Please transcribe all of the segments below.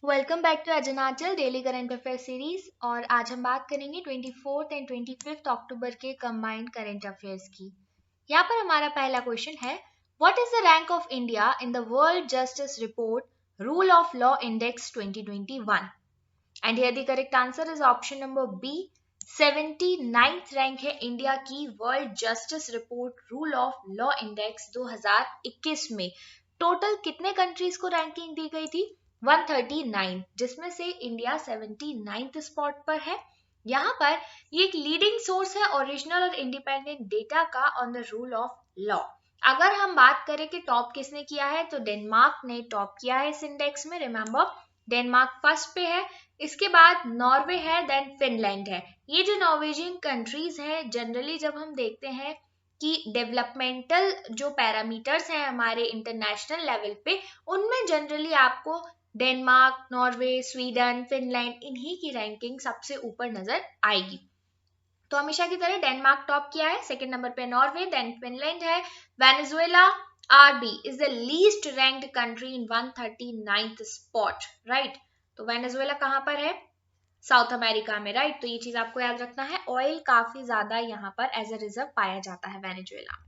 Welcome back to अजनाचल daily current affair series. और आज हम बात करेंगे 24 एंड 25 अक्टूबर के कंबाइंड करंट अफेयर्स की। यहाँ पर हमारा पहला क्वेश्चन है, what is the rank of India in the world justice report rule of law index 2021? And here the correct answer is option number B. 79th rank है India की world justice report rule of law index 2021 में। Total कितने countries को ranking दी गई थी? 139, जिसमें से India 79th spot पर है। यहाँ पर ये एक लीडिंग सोर्स है ओरिजिनल और इंडिपेंडेंट डेटा का on the rule of law. अगर हम बात करें कि टॉप किसने किया है, तो डेनमार्क ने टॉप किया है इस इंडेक्स में। रिमेंबर, डेनमार्क फर्स्ट पे है, इसके बाद नॉर्वे है, देन फिनलैंड है। ये जो नॉर्वेजियन कंट्रीज हैं, जनरली जब हम देखते हैं कि डेवलपमेंटल जो पैरामीटर्स हैं हमारे इंटरनेशनल लेवल पे, उनमें जनरली आपको डेनमार्क, नॉर्वे, स्वीडन, फिनलैंड, इन्हीं की रैंकिंग सबसे ऊपर नजर आएगी। तो हमेशा की तरह डेनमार्क टॉप किया है, सेकंड नंबर पे नॉर्वे, देन फिनलैंड है। Venezuela RD is the least ranked country in 139th spot, right? तो वेनेजुएला कहाँ पर है? साउथ अमेरिका में, राइट? तो ये चीज आपको याद रखना है। ऑयल काफी ज्यादा यहाँ पर एज अ रिजर्व पाया जाता है वेनेजुएला।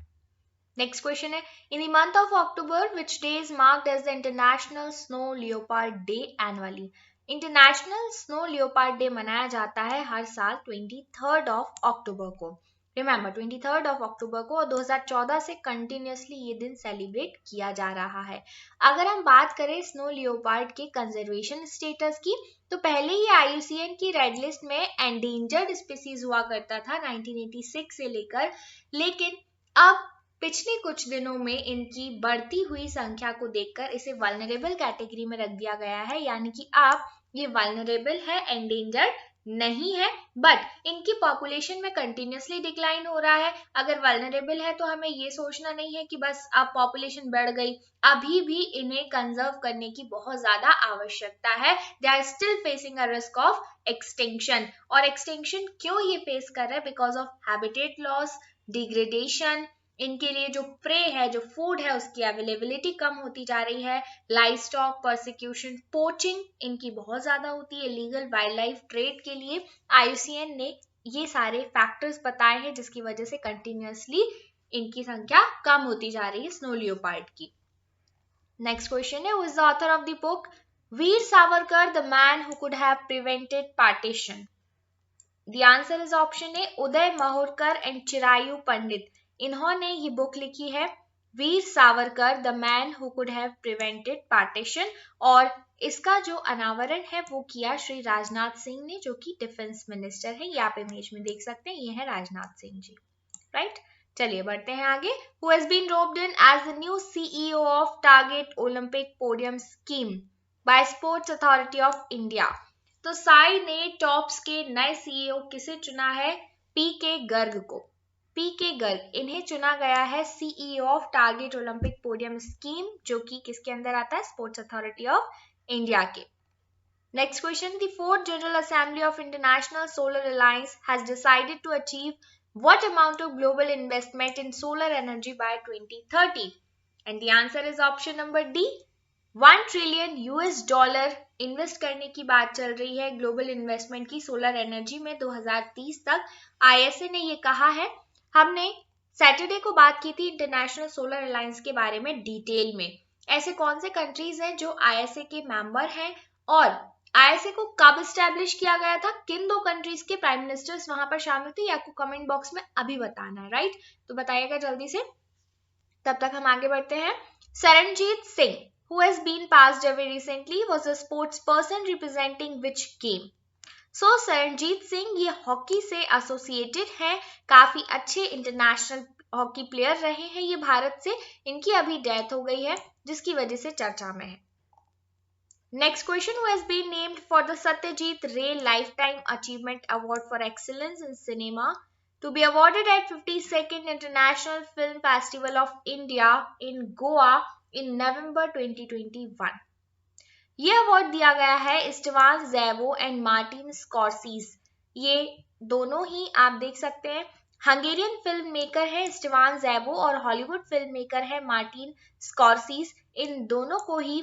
नेक्स्ट क्वेश्चन है, in the month of October which day is marked as the international snow leopard day annually? International snow leopard day मनाया जाता है हर साल 23 अक्टूबर को। रिमेंबर, 23 अक्टूबर को, और 2014 से कंटिन्यूसली ये दिन सेलिब्रेट किया जा रहा है। अगर हम बात करें स्नो लियोपार्ड के कंजर्वेशन स्टेटस की, तो पहले ही IUCN की रेड लिस्ट में एंडेंजर्ड स्पीसीज हुआ करता था 1986 से लेकर, लेकिन अब पिछले कुछ दिनों में इनकी बढ़ती हुई संख्या को देखकर इसे वल्नरेबल कैटेगरी में रख दिया गया है। यानी कि अब ये वल्नरेबल है, एंडेंजर्ड नहीं है, बट इनकी पॉपुलेशन में कंटिन्यूसली डिक्लाइन हो रहा है। अगर वल्नरेबल है तो हमें ये सोचना नहीं है कि बस अब पॉपुलेशन बढ़ गई, अभी भी इन्हें कंजर्व करने की बहुत ज्यादा आवश्यकता है। They are still facing a risk of extinction. और एक्सटिंक्शन क्यों ये फेस कर रहे हैं? Because of habitat loss, degradation, इनके लिए जो प्रे है, जो फूड है, उसकी अवेलेबिलिटी कम होती जा रही है, लाइव स्टॉक परसिक्यूशन, पोचिंग इनकी बहुत ज्यादा होती है, लीगल वाइल्ड लाइफ ट्रेड के लिए IUCN ने ये सारे फैक्टर्स बताए हैं, जिसकी वजह से कंटिन्यूसली इनकी संख्या कम होती जा रही है स्नो लियोपार्ड की। नेक्स्ट क्वेश्चन है, who is the author of the book Veer Savarkar the man who could have prevented partition? The answer is option A, Uday Mahurkar and Chirayu Pandit. इन्होंने ये बुक लिखी है, Veer Savarkar the man who could have prevented partition. और इसका जो अनावरण है वो किया श्री राजनाथ सिंह ने, जो कि डिफेंस मिनिस्टर है। ये आप इमेज में देख सकते हैं, ये है राजनाथ सिंह जी, राइट? चलिए बढ़ते हैं आगे। Who has been roped in as the new CEO of Target Olympic Podium Scheme by Sports Authority of India? तो साई ने टॉप्स के नए CEO किसे चुना है? PK गर्ग को। PK गर्ग, इन्हें चुना गया है CEO of Target Olympic Podium Scheme, जो कि किसके अंदर आता है? स्पोर्ट्स अथॉरिटी ऑफ इंडिया के। Next question, the fourth General Assembly of International Solar Alliance has decided to achieve what amount of global investment in solar energy by 2030? And the answer is option number D, $1 trillion invest करने की बात चल रही है global investment की solar energy में 2030 तक। ISA ने ये कहा है। हमने सैटरडे को बात की थी इंटरनेशनल सोलर अलायंस के बारे में डिटेल में। ऐसे कौन से कंट्रीज हैं जो ISA के मेंबर हैं, और ISA को कब स्टैब्लिश किया गया था, किन दो कंट्रीज के प्राइम मिनिस्टर्स वहां पर शामिल थे, आपको कमेंट बॉक्स में अभी बताना है, राइट? तो बताइएगा जल्दी से, तब तक हम आगे बढ़ते हैं। Saranjit Singh, who has been passed away recently, was a sports person representing which game? So Saranjit Singh ये हॉकी से एसोसिएटेड हैं, काफी अच्छे इंटरनेशनल हॉकी प्लेयर रहे हैं ये भारत से। इनकी अभी डेथ हो गई है, जिसकी वजह से चर्चा में है। Next question, who has been named for the Satyajit Ray Lifetime Achievement Award for Excellence in Cinema to be awarded at 52nd International Film Festival of India in Goa in November 2021? ये award दिया गया है इस्टवान ज़ैवो and Martin स्कॉर्सीज। ये दोनों ही आप देख सकते हैं हंगेरियन फिल्म मेकर है स्टीवान ज़ैबो और हॉलीवुड फिल्म मेकर है मार्टिन स्कॉर्सीज। इन दोनों को ही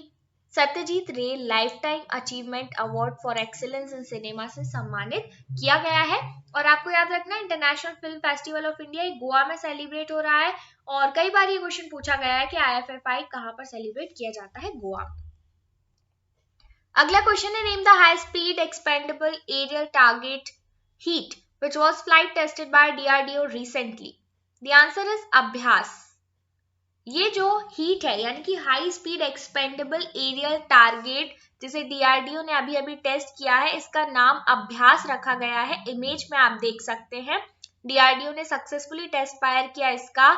सत्यजीत रे life time achievement award for excellence in cinema से सम्मानित किया गया है। और आपको याद रखना international film festival of India Goa में सेलिब्रेट हो रहा है और कई बार ये क्वेश्चन पूछा गया है कि IFFI कहाँ पर सेलिब्रेट किया जाता है, गोवा। अगला क्वेश्चन है name the high speed expendable aerial target HEAT which was flight tested by DRDO recently. The answer is अभ्यास। ये जो हीट है यानी कि high speed expendable aerial target जिसे DRDO ने अभी अभी टेस्ट किया है, इसका नाम अभ्यास रखा गया है। इमेज में आप देख सकते हैं DRDO ने सक्सेसफुली टेस्ट फायर किया इसका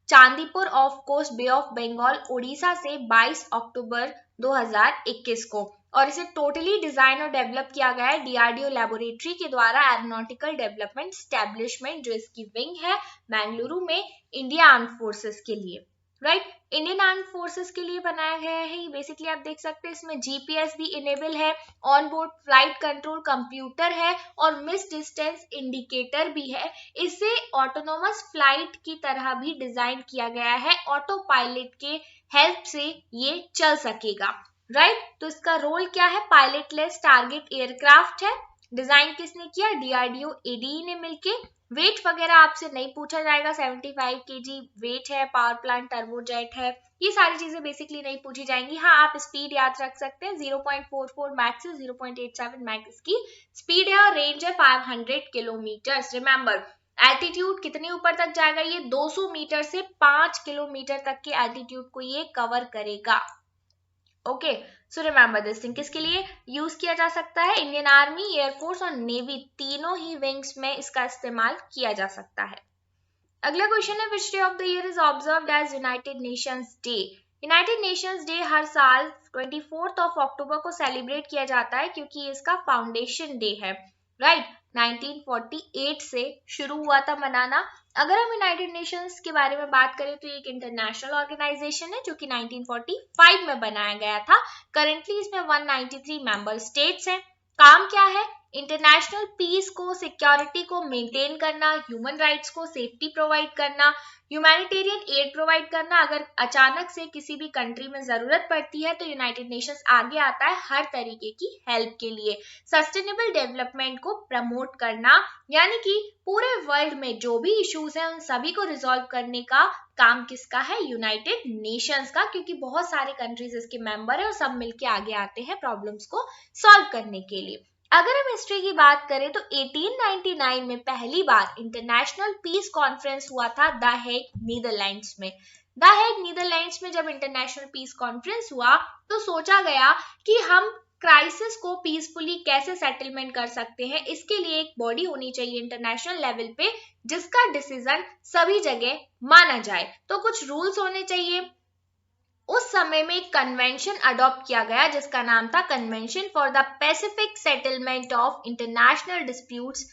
Chandipur off coast Bay of Bengal Orissa से 22 अक्टूबर 2021 को, और इसे टोटली डिजाइन और डेवलप किया गया है DRDO लैबोरेटरी के द्वारा एरोनॉटिकल डेवलपमेंट एस्टेब्लिशमेंट जो इसकी विंग है बेंगलुरु में इंडिया आर्म्ड फोर्सेस के लिए, राइट। इंडियन आर्म्ड फोर्सेस के लिए बनाया गया है। ये बेसिकली आप देख सकते हैं इसमें GPS भी इनेबल है, on board flight control computer है और मिस डिस्टेंस इंडिकेटर भी है। इसे ऑटोनोमस फ्लाइट की तरह भी डिजाइन किया गया है, ऑटो पायलट के हेल्प से ये चल सकेगा, राइट। तो इसका रोल क्या है, पायलटलेस टारगेट एयरक्राफ्ट है। डिजाइन किसने किया, DRDO ADE ने मिलके। वेट वगैरह आपसे नहीं पूछा जाएगा, 75 kg वेट है, पावर प्लांट टर्बोजेट है, ये सारी चीजें बेसिकली नहीं पूछी जाएंगी। हाँ, आप स्पीड याद रख सकते हैं 0.44 मैक्स से 0.87 मैक्स की स्पीड है और रेंज है 500 किलोमीटर। रिमेंबर एल्टीट्यूड कितने ऊपर तक जाएगा, ये 200 मीटर से 5 किलोमीटर तक के एल्टीट्यूड को ये कवर करेगा। Okay, so remember this thing. किसके लिए यूज किया जा सकता है, इंडियन आर्मी, एयरफोर्स और नेवी तीनों ही विंग्स में इसका इस्तेमाल किया जा सकता है। अगला क्वेश्चन है which day of the year is observed as United Nations day. United Nations day हर साल 24 अक्टूबर को सेलिब्रेट किया जाता है क्योंकि इसका फाउंडेशन डे है, राइट। 1948 से शुरू हुआ था मनाना। अगर हम यूनाइटेड नेशंस के बारे में बात करें तो ये एक इंटरनेशनल ऑर्गेनाइजेशन है जो कि 1945 में बनाया गया था। करेंटली इसमें 193 मेंबर स्टेट्स हैं। काम क्या है, इंटरनेशनल पीस को, सिक्योरिटी को मेंटेन करना, ह्यूमन राइट्स को सेफ्टी प्रोवाइड करना, ह्यूमैनिटेरियन एड प्रोवाइड करना। अगर अचानक से किसी भी कंट्री में जरूरत पड़ती है तो यूनाइटेड नेशंस आगे आता है हर तरीके की हेल्प के लिए। सस्टेनेबल डेवलपमेंट को प्रमोट करना, यानी कि पूरे वर्ल्ड में जो भी इश्यूज हैं उन सभी को रिजॉल्व करने का काम किसका है, यूनाइटेड नेशंस का, क्योंकि बहुत सारे कंट्रीज इसके मेंबर है और सब मिलके आगे आते हैं प्रॉब्लम्स को सॉल्व करने के लिए। अगर हम हिस्ट्री की बात करें तो 1899 में पहली बार इंटरनेशनल पीस कॉन्फ्रेंस हुआ था द हेग नीदरलैंड्स में। द हेग नीदरलैंड्स में जब इंटरनेशनल पीस कॉन्फ्रेंस हुआ तो सोचा गया कि हम क्राइसिस को पीसफुली कैसे सेटलमेंट कर सकते हैं। इसके लिए एक बॉडी होनी चाहिए इंटरनेशनल लेवल पे जिसका डिसीजन सभी जगह माना जाए, तो कुछ रूल्स होने चाहिए। उस समय में एक कन्वेंशन अडॉप्ट किया गया जिसका नाम था convention for the Pacific settlement of international disputes,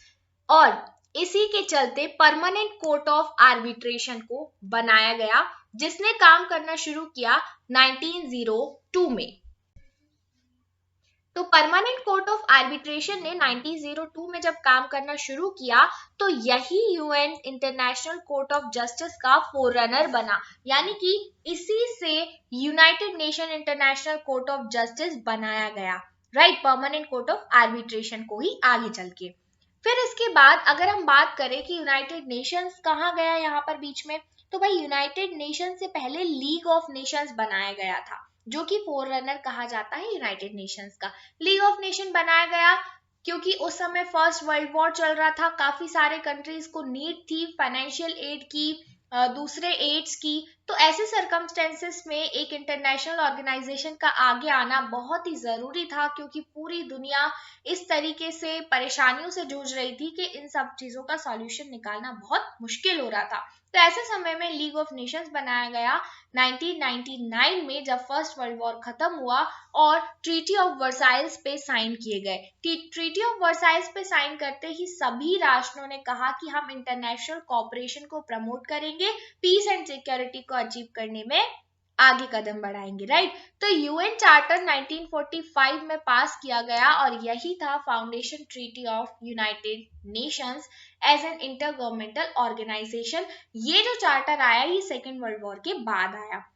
और इसी के चलते परमानेंट कोर्ट ऑफ आर्बिट्रेशन को बनाया गया जिसने काम करना शुरू किया 1902 में। तो परमानेंट कोर्ट ऑफ आर्बिट्रेशन ने 1902 में जब काम करना शुरू किया तो यही UN international court of justice का फोररनर बना, यानी कि इसी से United nation international court of justice बनाया गया, right, permanent court of arbitration को ही आगे चल के। फिर इसके बाद अगर हम बात करें कि यूनाइटेड नेशंस कहाँ गया यहाँ पर बीच में, तो भाई यूनाइटेड नेशन से पहले लीग ऑफ नेशंस बनाया गया था जो कि फोररनर कहा जाता है यूनाइटेड नेशंस का। लीग ऑफ नेशन बनाया गया क्योंकि उस समय फर्स्ट वर्ल्ड वॉर चल रहा था, काफी सारे कंट्रीज को नीड थी फाइनेंशियल एड की, दूसरे एड्स की। तो ऐसे सर्कमस्टेंसेस में एक इंटरनेशनल ऑर्गेनाइजेशन का आगे आना बहुत ही जरूरी था क्योंकि पूरी दुनिया इस तरीके से परेशानियों से जूझ रही थी कि इन सब चीजों का सॉल्यूशन निकालना बहुत मुश्किल हो रहा था। तो ऐसे समय में लीग ऑफ नेशंस बनाया गया 1999 में जब फर्स्ट वर्ल्ड वॉर खत्म हुआ और ट्रीटी ऑफ वर्साइल्स पे साइन किए गए। ट्रीटी ऑफ वर्साइल्स पे साइन करते ही सभी राष्ट्रों ने कहा कि हम इंटरनेशनल कोऑपरेशन को प्रमोट करेंगे, पीस एंड सिक्योरिटी को अचीव करने में आगे कदम बढ़ाएंगे, राइट। तो यूएन चार्टर 1945 में पास किया गया और यही था foundation treaty of United Nations as an intergovernmental organisation. ये जो चार्टर आया ये सेकेंड वर्ल्ड वॉर के बाद आया।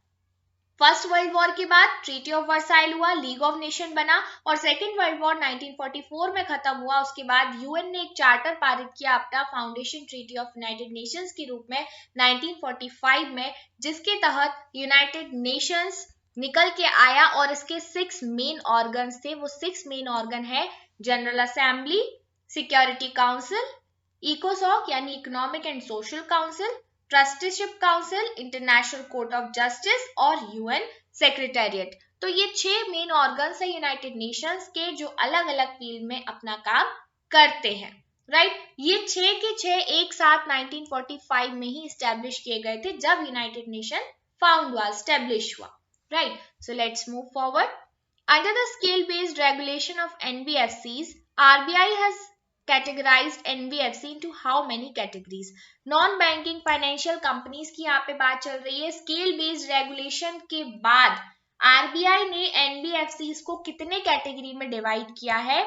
फर्स्ट वर्ल्ड वॉर के बाद ट्रीटी ऑफ वर्साइल हुआ, लीग ऑफ नेशन बना और सेकेंड वर्ल्ड वॉर 1944 में खत्म हुआ। उसके बाद यूएन ने एक चार्टर पारित किया अपना foundation treaty of United Nations के रूप में 1945 में, जिसके तहत यूनाइटेड नेशंस निकल के आया और इसके 6 मेन ऑर्गन्स थे। वो 6 मेन ऑर्गन है जनरल असेंबली, सिक्योरिटी काउंसिल, इकोसॉक यानी economic and social council, trusteeship council, international court of justice और यूएन सेक्रेटेरिएट। तो ये 6 मेन ऑर्गन्स है यूनाइटेड नेशंस के जो अलग अलग फील्ड में अपना काम करते हैं, राइट। ये 6 के 6 एक साथ 1945 में ही स्टैब्लिश किए गए थे जब यूनाइटेड नेशन फाउंड हुआ, स्टैब्लिश हुआ, right. So let's move forward. Under the scale based regulation of NBFCs, RBI has categorized NBFC into how many categories? Non banking financial companies की यहाँ पे बात चल रही है। स्केल बेस्ड रेगुलेशन के बाद आरबीआई ने एनबीएफसी को कितने कैटेगरी में डिवाइड किया है?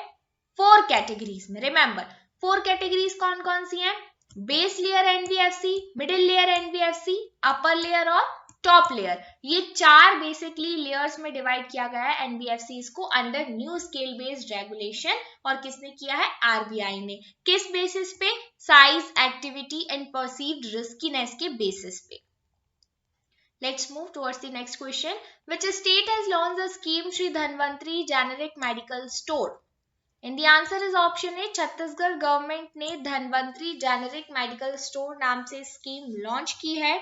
4 कैटेगरीज में। रिमेंबर 4 कैटेगरीज कौन कौन सी हैं? Base layer NBFC, middle layer NBFC, upper layer और टॉप लेयर। ये 4 बेसिकली लेयर्स में डिवाइड किया गया है एनबीएफसी को under new scale based regulation. और किसने किया है? आरबीआई ने। किस बेसिस पे? साइज, एक्टिविटी एंड परसीव्ड रिस्कीनेस के बेसिस पे। Let's move towards the next question. Which state has launched the scheme Shri Dhanvantri Generic Medical Store? And the answer is option A, Chhattisgarh government ने Dhanvantari generic medical store नाम से scheme launch की है।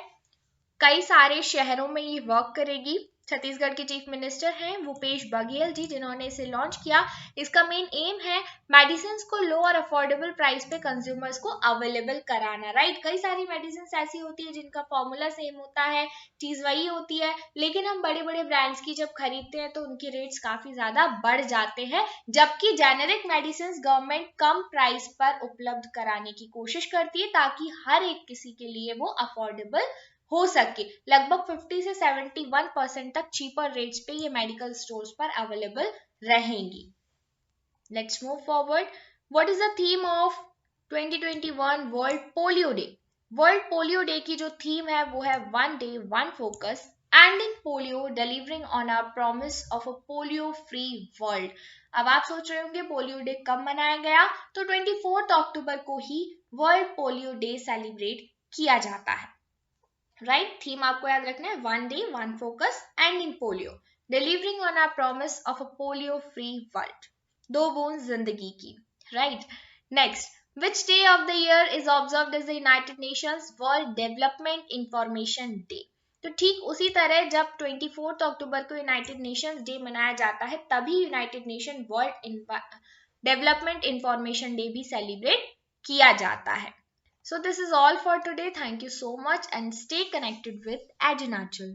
कई सारे शहरों में ये वर्क करेगी। छत्तीसगढ़ के चीफ मिनिस्टर हैं भूपेश बघेल जी, जिन्होंने इसे लॉन्च किया। इसका मेन एम है मेडिसिन को लो और अफोर्डेबल प्राइस पे कंज्यूमर्स को अवेलेबल कराना, राइट। कई सारी मेडिसिन ऐसी होती है जिनका फॉर्मूला सेम होता है, चीज वही होती है, लेकिन हम बड़े बड़े ब्रांड्स की जब खरीदते हैं तो उनके रेट्स काफी ज्यादा बढ़ जाते हैं, जबकि जेनेरिक मेडिसिन गवर्नमेंट कम प्राइस पर उपलब्ध कराने की कोशिश करती है ताकि हर एक किसी के लिए वो अफोर्डेबल हो सके। लगभग 50 से 71% तक चीपर रेट्स पे ये मेडिकल स्टोर्स पर अवेलेबल रहेंगी। Let's move forward. What is the theme of 2021 World Polio Day? World Polio Day की जो थीम है वो है one day one focus, ending polio, delivering on our promise of a polio free world. अब आप सोच रहे होंगे पोलियो डे कब मनाया गया? तो 24 अक्टूबर को ही वर्ल्ड पोलियो डे सेलिब्रेट किया जाता है, राइट। थीम आपको याद रखना है one day one focus, ending polio, delivering on our promise of a polio free world, 2 बूंद जिंदगी की, right. Next, which day of the year is observed as the United Nations World Development Information Day? तो ठीक उसी तरह जब 24 अक्टूबर को यूनाइटेड नेशंस डे मनाया जाता है तभी United nation world development information day भी सेलिब्रेट किया जाता है। So this is all for today. Thank you so much and stay connected with Adinachal.